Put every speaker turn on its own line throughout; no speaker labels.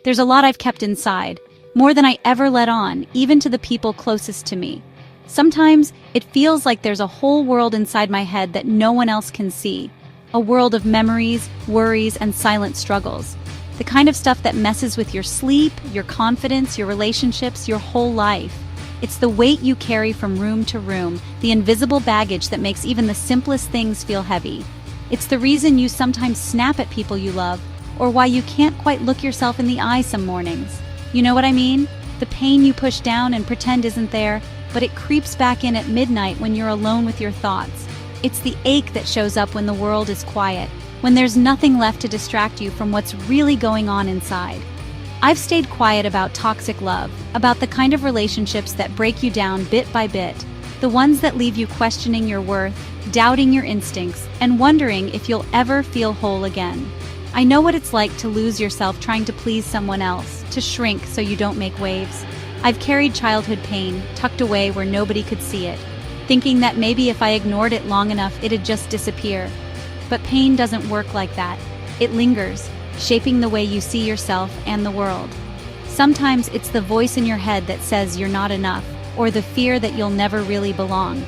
There's a lot I've kept inside, more than I ever let on, even to the people closest to me. Sometimes it feels like there's a whole world inside my head that no one else can see. A world of memories, worries, and silent struggles. The kind of stuff that messes with your sleep, your confidence, your relationships, your whole life. It's the weight you carry from room to room, the invisible baggage that makes even the simplest things feel heavy. It's the reason you sometimes snap at people you love, or why you can't quite look yourself in the eye some mornings. You know what I mean? The pain you push down and pretend isn't there, but it creeps back in at midnight when you're alone with your thoughts. It's the ache that shows up when the world is quiet, when there's nothing left to distract you from what's really going on inside. I've stayed quiet about toxic love, about the kind of relationships that break you down bit by bit, the ones that leave you questioning your worth, doubting your instincts, and wondering if you'll ever feel whole again. I know what it's like to lose yourself trying to please someone else, to shrink so you don't make waves. I've carried childhood pain, tucked away where nobody could see it, thinking that maybe if I ignored it long enough it'd just disappear. But pain doesn't work like that. It lingers, shaping the way you see yourself and the world. Sometimes it's the voice in your head that says you're not enough, or the fear that you'll never really belong.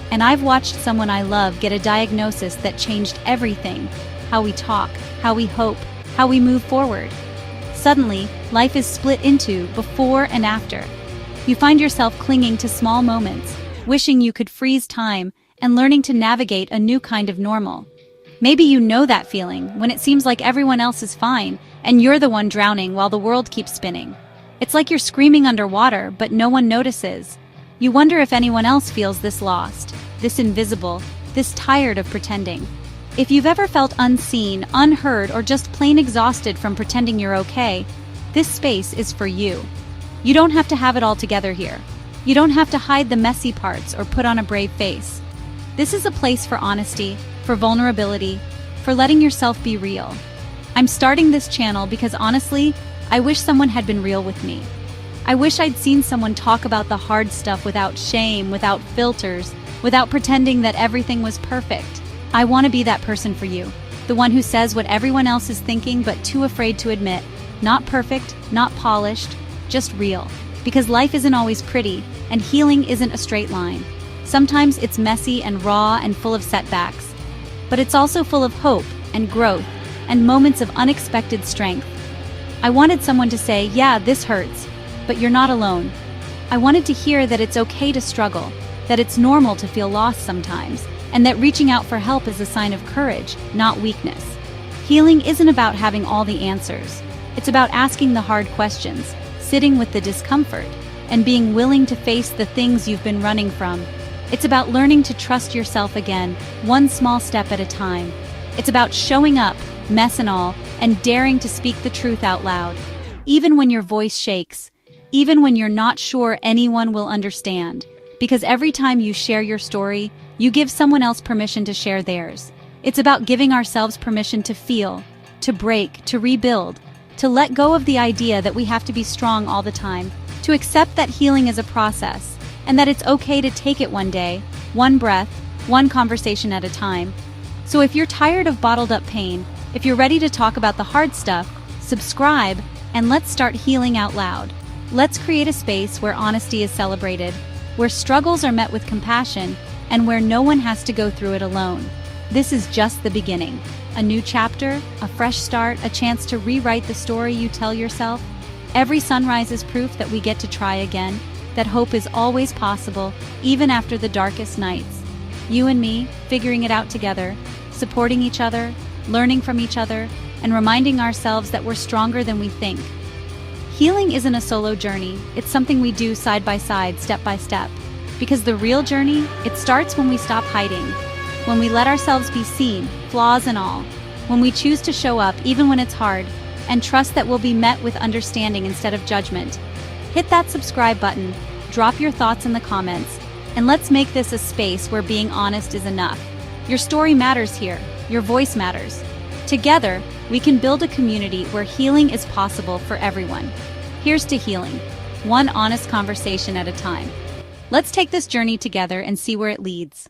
And I've watched someone I love get a diagnosis that changed everything: how we talk, how we hope, how we move forward. Suddenly, life is split into before and after. You find yourself clinging to small moments, wishing you could freeze time, and learning to navigate a new kind of normal. Maybe you know that feeling, when it seems like everyone else is fine, and you're the one drowning while the world keeps spinning. It's like you're screaming underwater, but no one notices. You wonder if anyone else feels this lost, this invisible, this tired of pretending. If you've ever felt unseen, unheard, or just plain exhausted from pretending you're okay, this space is for you. You don't have to have it all together here. You don't have to hide the messy parts or put on a brave face. This is a place for honesty, for vulnerability, for letting yourself be real. I'm starting this channel because honestly, I wish someone had been real with me. I wish I'd seen someone talk about the hard stuff without shame, without filters, without pretending that everything was perfect. I want to be that person for you, the one who says what everyone else is thinking but too afraid to admit. Not perfect, not polished, just real. Because life isn't always pretty, and healing isn't a straight line. Sometimes it's messy and raw and full of setbacks. But it's also full of hope and growth and moments of unexpected strength. I wanted someone to say, yeah, this hurts, but you're not alone. I wanted to hear that it's okay to struggle, that it's normal to feel lost sometimes, and that reaching out for help is a sign of courage, not weakness. Healing isn't about having all the answers. It's about asking the hard questions, sitting with the discomfort, and being willing to face the things you've been running from. It's about learning to trust yourself again, one small step at a time. It's about showing up, mess and all, and daring to speak the truth out loud. Even when your voice shakes, even when you're not sure anyone will understand. Because every time you share your story, you give someone else permission to share theirs. It's about giving ourselves permission to feel, to break, to rebuild, to let go of the idea that we have to be strong all the time, to accept that healing is a process, and that it's okay to take it one day, one breath, one conversation at a time. So if you're tired of bottled up pain, if you're ready to talk about the hard stuff, subscribe, and let's start healing out loud. Let's create a space where honesty is celebrated, where struggles are met with compassion, and where no one has to go through it alone. This is just the beginning. A new chapter, a fresh start, a chance to rewrite the story you tell yourself. Every sunrise is proof that we get to try again, that hope is always possible, even after the darkest nights. You and me, figuring it out together, supporting each other, learning from each other, and reminding ourselves that we're stronger than we think. Healing isn't a solo journey, it's something we do side by side, step by step. Because the real journey, it starts when we stop hiding, when we let ourselves be seen, flaws and all, when we choose to show up even when it's hard, and trust that we'll be met with understanding instead of judgment. Hit that subscribe button, drop your thoughts in the comments, and let's make this a space where being honest is enough. Your story matters here, your voice matters. Together, we can build a community where healing is possible for everyone. Here's to healing, one honest conversation at a time. Let's take this journey together and see where it leads.